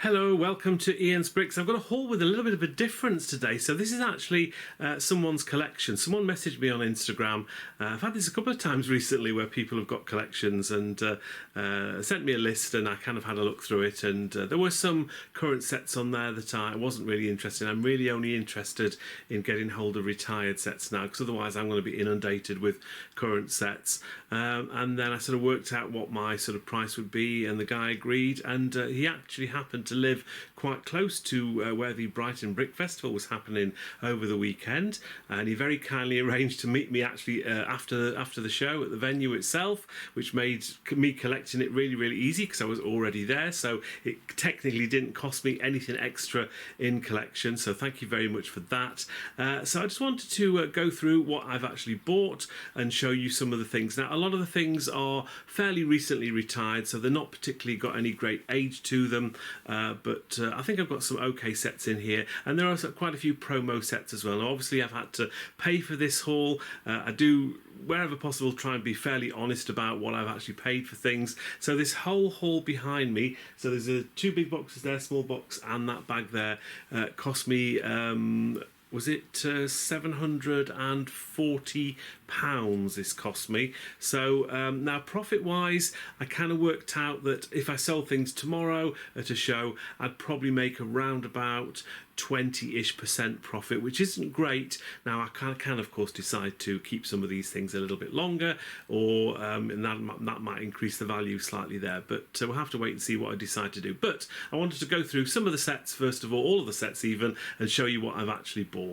Hello, welcome to Ian's Bricks. I've got a haul with a little bit of a difference today. So this is actually someone's collection. Someone messaged me on Instagram. I've had this a couple of times recently where people have got collections and sent me a list, and I kind of had a look through it, and there were some current sets on there that I wasn't really interested in. I'm really only interested in getting hold of retired sets now, because otherwise I'm going to be inundated with current sets. And then I sort of worked out what my sort of price would be, and the guy agreed, and he actually happened to live quite close to where the Brighton Brick Festival was happening over the weekend, and he very kindly arranged to meet me actually after the show at the venue itself, which made me collecting it really easy because I was already there, so it technically didn't cost me anything extra in collection, so thank you very much for that. So I just wanted to go through what I've actually bought and show you some of the things. Now, a lot of the things are fairly recently retired, so they're not particularly got any great age to them, but I think I've got some okay sets in here, and there are quite a few promo sets as well. Now, obviously I've had to pay for this haul. I do, wherever possible, try and be fairly honest about what I've actually paid for things. So this whole haul behind me, so there's two big boxes there, small box, and that bag there, cost me was it £740 this cost me. So now profit wise, I kind of worked out that if I sold things tomorrow at a show, I'd probably make around about 20-ish% profit, which isn't great. Now I can of course decide to keep some of these things a little bit longer, or and that might increase the value slightly there, but we'll have to wait and see what I decide to do. But I wanted to go through some of the sets first of all of the sets even, and show you what I've actually bought.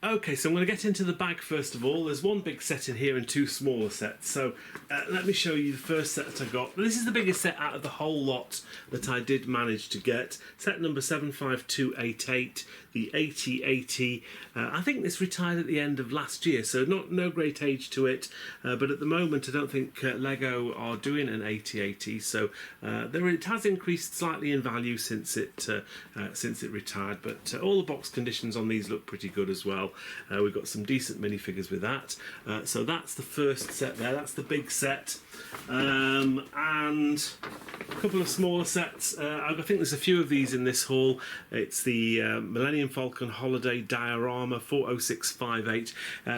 Okay, so I'm going to get into the bag first of all. There's one big set in here and two smaller sets. So let me show you the first set that I got. This is the biggest set out of the whole lot that I did manage to get. Set number 75288, the 8080. I think this retired at the end of last year, so no great age to it. But at the moment, I don't think Lego are doing an 8080. So it has increased slightly in value since it retired. But all the box conditions on these look pretty good as well. We've got some decent minifigures with that. So that's the first set there. That's the big set. And a couple of smaller sets. I think there's a few of these in this haul. It's the Millennium Falcon Holiday Diorama 40658.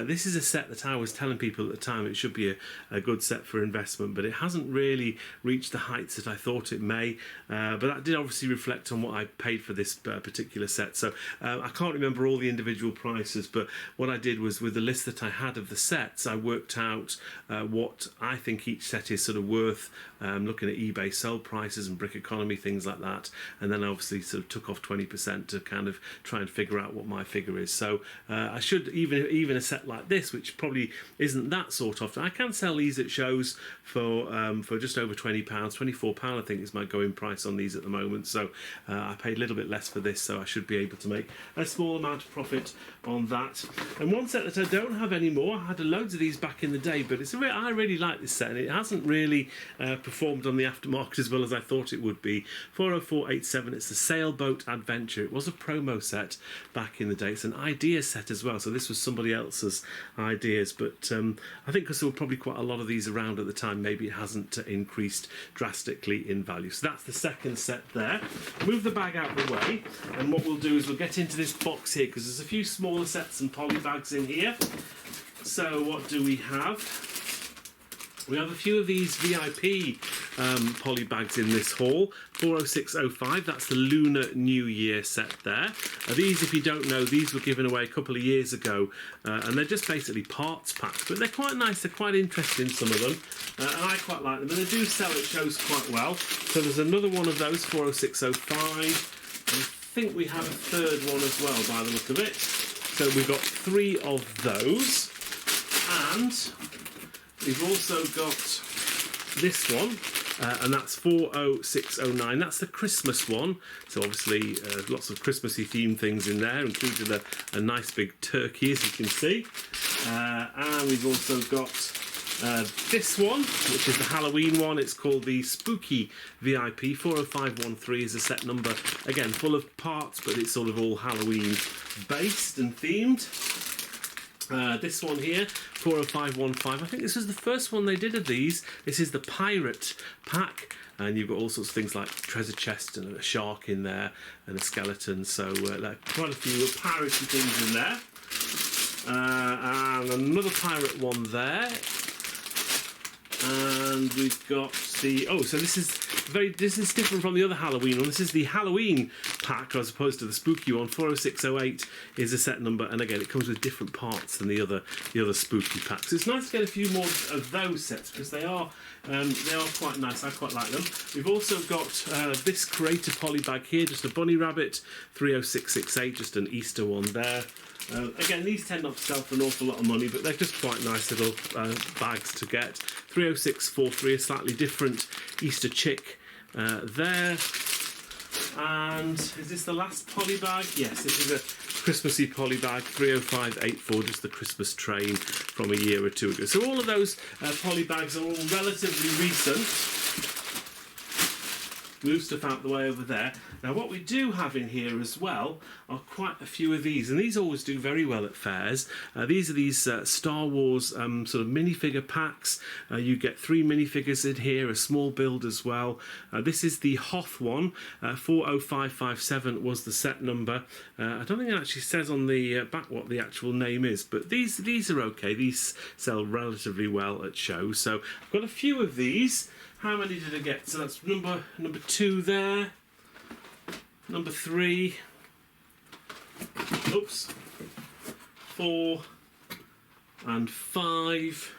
This is a set that I was telling people at the time it should be a good set for investment, but it hasn't really reached the heights that I thought it may. But that did obviously reflect on what I paid for this particular set. So I can't remember all the individual prices, but what I did was, with the list that I had of the sets, I worked out what I think each set is sort of worth, looking at eBay sell prices and Brick Economy, things like that, and then obviously sort of took off 20% to kind of try and figure out what my figure is. So I should, even a set like this, which probably isn't that sought after, I can sell these at shows for just over £20, £24 I think is my going price on these at the moment. So I paid a little bit less for this, so I should be able to make a small amount of profit on that. And one set that I don't have anymore, I had loads of these back in the day, but I really like this set, and it hasn't really performed on the aftermarket as well as I thought it would be. 40487, it's the Sailboat Adventure. It was a promo set back in the day. It's an idea set as well, so this was somebody else's ideas, but I think because there were probably quite a lot of these around at the time, maybe it hasn't increased drastically in value. So that's the second set there. Move the bag out of the way, and what we'll do is we'll get into this box here, because there's a few smaller sets and polybags in here. So what do we have? We have a few of these VIP polybags in this haul. 40605, that's the Lunar New Year set there. These, if you don't know, these were given away a couple of years ago, and they're just basically parts packs, but they're quite nice, they're quite interesting, some of them, and I quite like them, and they do sell at shows quite well. So there's another one of those, 40605. I think we have a third one as well by the look of it. So we've got three of those, and we've also got this one, and that's 40609. That's the Christmas one. So obviously lots of Christmassy themed things in there, including a nice big turkey, as you can see. And we've also got this one, which is the Halloween one. It's called the Spooky VIP. 40513 is a set number, again full of parts, but it's sort of all Halloween based and themed. This one here, 40515. I think this was the first one they did of these. This is the Pirate Pack, and you've got all sorts of things like treasure chest and a shark in there and a skeleton. So quite a few piratey things in there. And another pirate one there. And we've got the so this is different from the other Halloween one. This is the Halloween pack as opposed to the spooky one. 40608 is a set number, and again it comes with different parts than the other spooky packs. So it's nice to get a few more of those sets because they are quite nice. I quite like them. We've also got this Creator polybag here, just a bunny rabbit, 30668, just an Easter one there. Again, these tend not to sell for an awful lot of money, but they're just quite nice little bags to get. 30643, a slightly different Easter chick there. And is this the last poly bag? Yes, this is a Christmassy poly bag, 30584, just the Christmas train from a year or two ago. So all of those poly bags are all relatively recent. Move stuff out the way over there. Now what we do have in here as well are quite a few of these, and these always do very well at fairs. These are these Star Wars sort of minifigure packs. You get 3 minifigures in here, a small build as well. This is the Hoth one, 40557 was the set number. I don't think it actually says on the back what the actual name is, but these are okay. These sell relatively well at shows. So I've got a few of these. How many did I get? So that's number 2 there, number 3, oops, 4 and 5,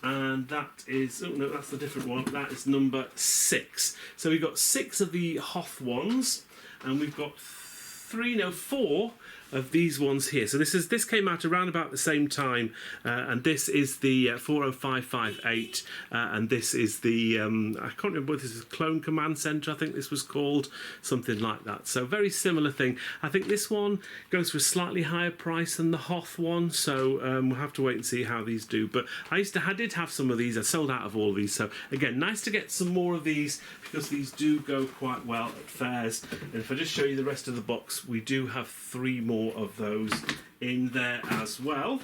and that is, oh no, that's the different one, that is number 6. So we've got 6 of the Hoth ones, and we've got 4 of these ones here. So this came out around about the same time, and this is the 40558, and this is the I can't remember what this is, Clone Command Center, I think this was called, something like that. So very similar thing. I think this one goes for a slightly higher price than the Hoth one, so we'll have to wait and see how these do. But I did have some of these. I sold out of all of these, so again, nice to get some more of these because these do go quite well at fairs. And if I just show you the rest of the box, we do have 3 more of those in there as well.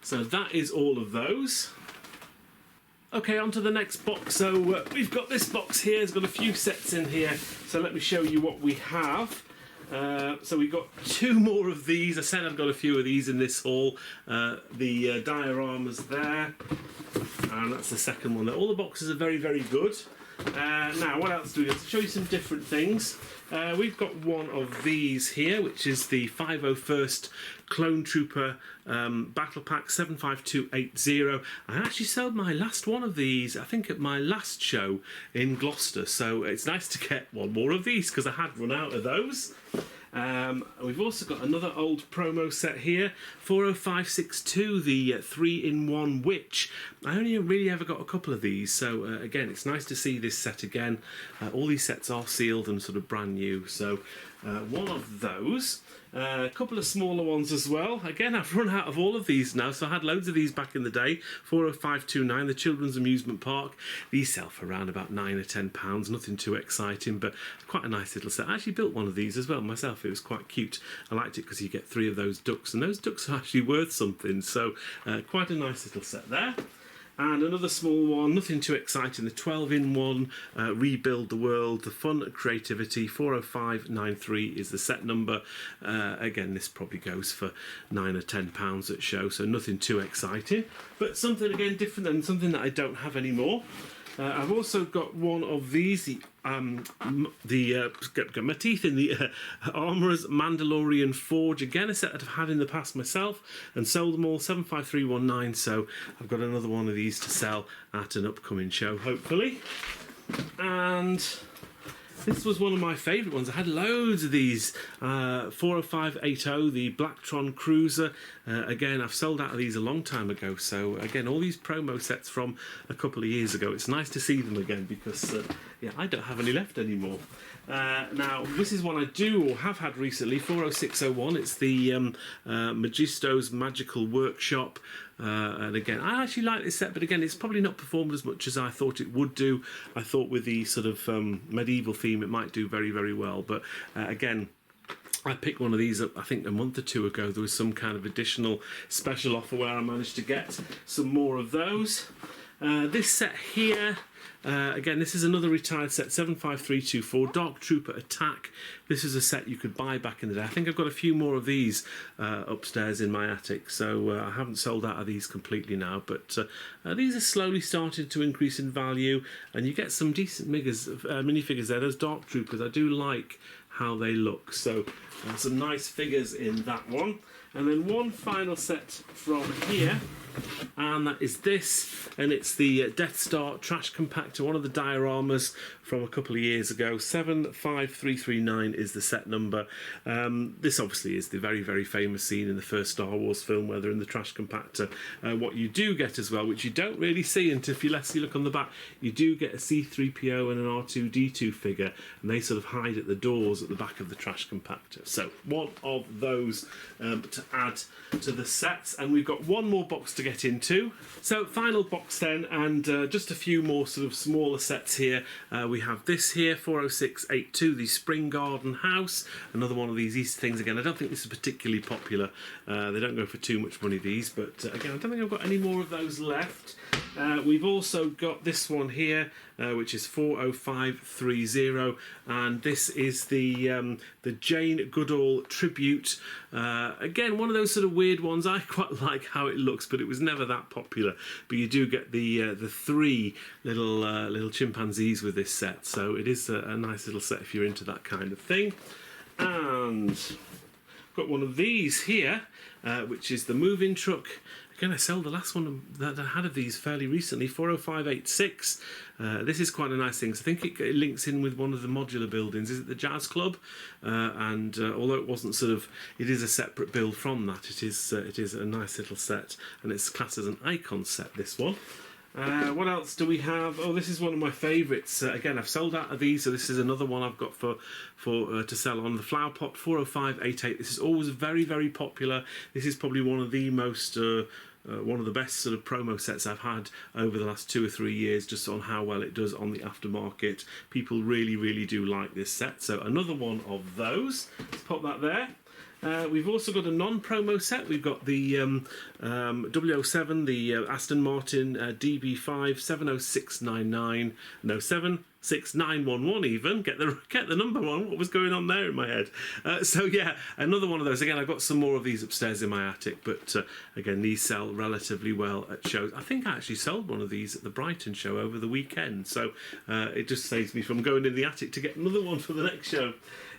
So that is all of those. Okay, on to the next box. So we've got this box here. It's got a few sets in here. So let me show you what we have. So we've got 2 more of these. I said I've got a few of these in this haul. The dioramas there, and that's the second one there. All the boxes are very, very good. Now, what else do we have? To show you some different things. We've got one of these here, which is the 501st Clone Trooper Battle Pack 75280. I actually sold my last one of these, I think, at my last show in Gloucester. So it's nice to get one more of these because I had run out of those. We've also got another old promo set here, 40562, the 3-in-1 Witch. I only really ever got a couple of these, so again, it's nice to see this set again. All these sets are sealed and sort of brand new, so one of those. A couple of smaller ones as well. Again, I've run out of all of these now, so I had loads of these back in the day. 40529, the Children's Amusement Park. These sell for around about £9 or £10, nothing too exciting, but quite a nice little set. I actually built one of these as well myself. It was quite cute. I liked it because you get 3 of those ducks, and those ducks are actually worth something, so quite a nice little set there. And another small one, nothing too exciting, the 12-in-1 Rebuild the World, the Fun Creativity, 40593 is the set number. Again, this probably goes for £9 or £10 at show, so nothing too exciting. But something, again, different and something that I don't have anymore. I've also got one of these, got my teeth in the Armourer's Mandalorian Forge. Again, a set that I've had in the past myself and sold them all, 75319. So I've got another one of these to sell at an upcoming show, hopefully. And this was one of my favourite ones. I had loads of these. 40580, the Blacktron Cruiser. Again, I've sold out of these a long time ago. So again, all these promo sets from a couple of years ago. It's nice to see them again because yeah, I don't have any left anymore. Now, this is one I do or have had recently, 40601. It's the Magisto's Magical Workshop. And again, I actually like this set, but again, it's probably not performed as much as I thought it would do. I thought with the sort of medieval theme, it might do very, very well. But again, I picked one of these up, I think, a month or two ago. There was some kind of additional special offer where I managed to get some more of those. This set here, again, this is another retired set, 75324, Dark Trooper Attack. This is a set you could buy back in the day. I think I've got a few more of these upstairs in my attic, so I haven't sold out of these completely now, but these are slowly starting to increase in value, and you get some decent minifigures there. Those Dark Troopers, I do like how they look, so some nice figures in that one. And then one final set from here, and that is this, and it's the Death Star Trash Compactor, one of the dioramas from a couple of years ago. 75339 is the set number. This obviously is the very, very famous scene in the first Star Wars film where they're in the trash compactor. What you do get as well, which you don't really see until if you look on the back, you do get a C-3PO and an R2-D2 figure, and they sort of hide at the doors at the back of the trash compactor. So one of those to add to the sets, and we've got one more box to get into. So final box then, and just a few more sort of smaller sets here. We have this here, 40682, the Spring Garden House, another one of these Easter things. Again, I don't think this is particularly popular. They don't go for too much money, these, but again, I don't think I've got any more of those left. We've also got this one here, which is 40530, and this is the Jane Goodall tribute. Again, one of those sort of weird ones. I quite like how it looks, but it was never that popular. But you do get the three little chimpanzees with this set, so it is a nice little set if you're into that kind of thing. And got one of these here, which is the moving truck. Again, I sold the last one that I had of these fairly recently, 40586. This is quite a nice thing. So I think it links in with one of the modular buildings. Is it the Jazz Club? And although it wasn't sort of, it is a separate build from that. It is a nice little set, and it's classed as an icon set, this one. What else do we have? Oh, this is one of my favourites. Again, I've sold out of these, so this is another one I've got for to sell on. The Flower Pot 40588. This is always very, very popular. This is probably one of the most one of the best sort of promo sets I've had over the last 2 or 3 years, just on how well it does on the aftermarket. People really, really do like this set. So another one of those. Let's pop that there. We've also got a non-promo set. We've got the 007, the Aston Martin DB5 70699, no 76911 even. Get the number one. What was going on there in my head? So yeah, another one of those. Again, I've got some more of these upstairs in my attic, but again, these sell relatively well at shows. I think I actually sold one of these at the Brighton show over the weekend, so it just saves me from going in the attic to get another one for the next show.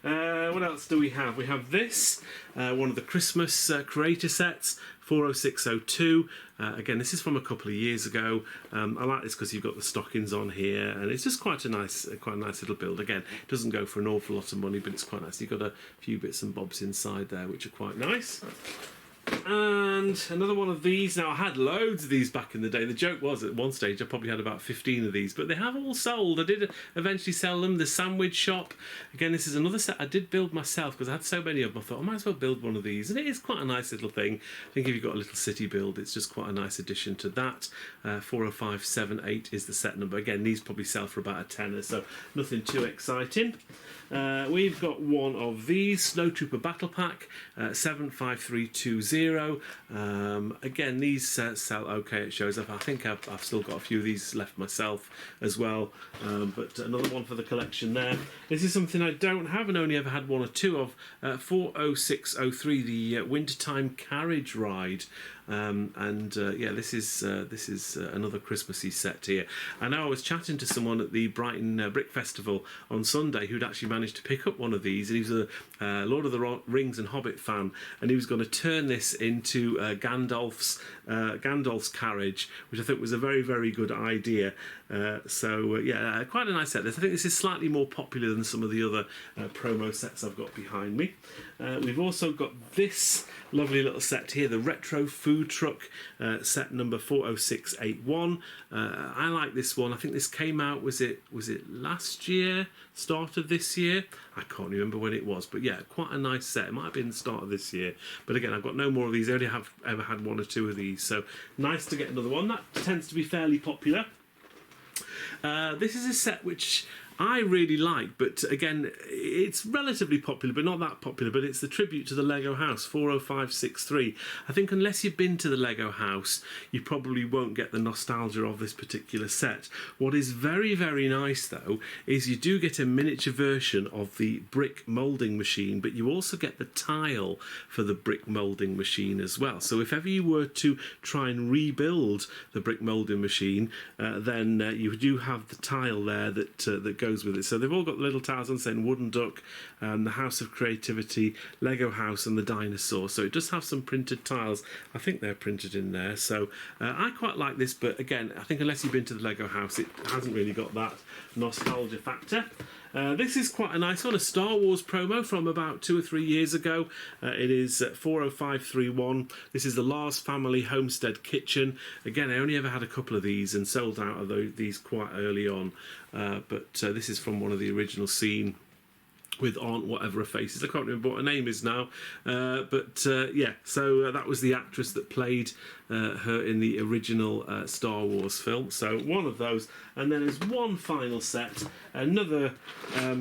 What else do we have? We have this, one of the Christmas creator sets, 40602. Again, this is from a couple of years ago. I like this because you've got the stockings on here, and it's just quite a nice little build. Again, it doesn't go for an awful lot of money, but it's quite nice. You've got a few bits and bobs inside there, which are quite nice. And another one of these. Now, I had loads of these back in the day. The joke was at one stage I probably had about 15 of these, but they have all sold. I did eventually sell them. The Sandwich Shop. Again, this is another set I did build myself because I had so many of them. I thought I might as well build one of these, and it is quite a nice little thing. I think if you've got a little city build, it's just quite a nice addition to that. 40578 is the set number. Again, these probably sell for about a tenner, so nothing too exciting. We've got one of these, Snow Trooper Battle Pack, 75320. Again, these sell okay at shows. I think I've still got a few of these left myself as well, but another one for the collection there. This is something I don't have and only ever had one or two of, 40603, the Wintertime Carriage Ride. Yeah, this is another Christmassy set here. I know I was chatting to someone at the Brighton Brick Festival on Sunday who'd actually managed to pick up one of these, and he was a Lord of the Rings and Hobbit fan, and he was going to turn this into Gandalf's carriage, which I think was a very, very good idea. Yeah, quite a nice set. I think this is slightly more popular than some of the other promo sets I've got behind me. We've also got this lovely little set here, the Retro Food Truck set number 40681. I like this one. I think this came out, was it last year, start of this year? I can't remember when it was, but yeah, quite a nice set. It might have been the start of this year, but again, I've got no more of these. I only have ever had one or two of these, so nice to get another one. That tends to be fairly popular. This is a set which I really like, but again, it's relatively popular, but not that popular, but it's the tribute to the Lego House, 40563. I think unless you've been to the Lego House, you probably won't get the nostalgia of this particular set. What is very, very nice, though, is you do get a miniature version of the brick moulding machine, but you also get the tile for the brick moulding machine as well. So if ever you were to try and rebuild the brick moulding machine, then you do have the tile there that goes with it. So they've all got little tiles on saying Wooden Duck, the House of Creativity, Lego House, and the Dinosaur. So it does have some printed tiles. I think they're printed in there. So I quite like this, but again, I think unless you've been to the Lego House, it hasn't really got that nostalgia factor. This is quite a nice one, a Star Wars promo from about 2 or 3 years ago. It is 40531. This is the Lars Family Homestead Kitchen. Again, I only ever had a couple of these and sold out of these quite early on. But this is from one of the original scene with Aunt whatever her face is. I can't remember what her name is now. Yeah, so that was the actress that played her in the original Star Wars film. So one of those. And then there's one final set, another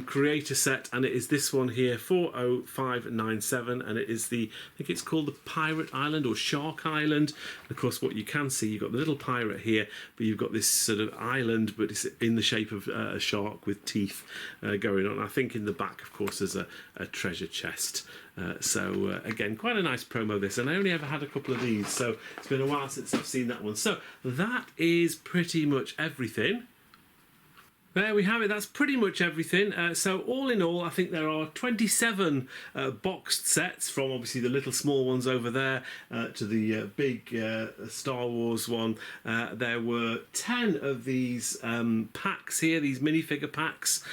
creator set, and it is this one here, 40597, and it is I think it's called the Pirate Island or Shark Island. And of course, what you can see, you've got the little pirate here, but you've got this sort of island, but it's in the shape of a shark with teeth going on. I think in the back, of course, there's a treasure chest. So again, quite a nice promo this, and I only ever had a couple of these, so it's been a while since I've seen that one. So that is pretty much everything. There we have it, that's pretty much everything. So all in all, I think there are 27 boxed sets, from obviously the little small ones over there to the big Star Wars one. There were 10 of these packs here, these minifigure packs,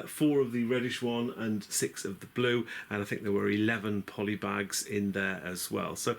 4 of the reddish one and 6 of the blue, and I think there were 11 polybags in there as well. So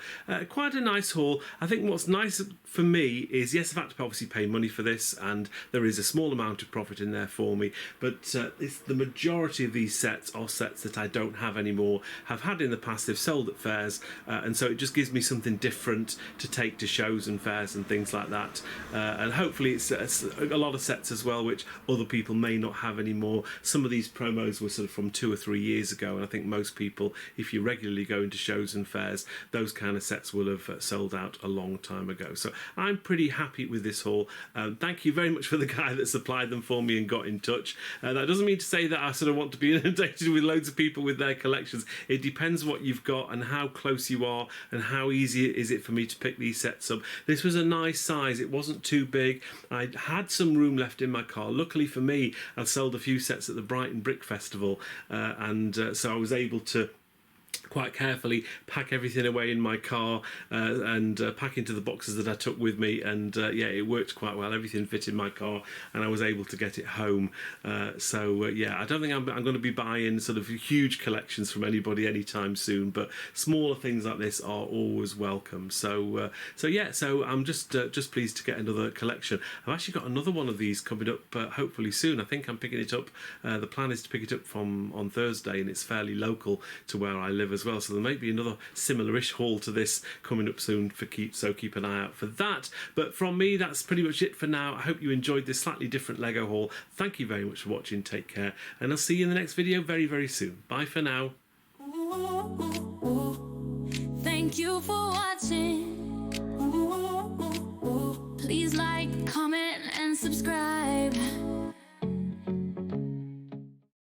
quite a nice haul. I think what's nice for me is, yes, I've had to obviously pay money for this, and there is a small amount of profit in there for me, but the majority of these sets are sets that I don't have anymore, have had in the past, they've sold at fairs, and so it just gives me something different to take to shows and fairs and things like that, and hopefully it's a lot of sets as well which other people may not have anymore. Some of these promos were sort of from 2 or 3 years ago, and I think most people, if you regularly go into shows and fairs, those kind of sets will have sold out a long time ago. So I'm pretty happy with this haul. Thank you very much for the guy that supplied them for me and got in touch. That doesn't mean to say that I sort of want to be inundated with loads of people with their collections. It depends what you've got and how close you are and how easy is it for me to pick these sets up. This was a nice size, it wasn't too big. I had some room left in my car. Luckily for me, I sold a few sets at the Brighton Brick Festival, so I was able to quite carefully pack everything away in my car and pack into the boxes that I took with me, and yeah, it worked quite well. Everything fit in my car and I was able to get it home. Yeah, I don't think I'm going to be buying sort of huge collections from anybody anytime soon, but smaller things like this are always welcome. So yeah, so I'm just pleased to get another collection. I've actually got another one of these coming up hopefully soon. I think I'm picking it up, the plan is to pick it up on Thursday, and it's fairly local to where I live as well, so there may be another similar-ish haul to this coming up soon so keep an eye out for that. But from me, that's pretty much it for now. I hope you enjoyed this slightly different Lego haul. Thank you very much for watching, take care, and I'll see you in the next video very, very soon. Bye for now. Thank you for watching. Please like, comment and subscribe.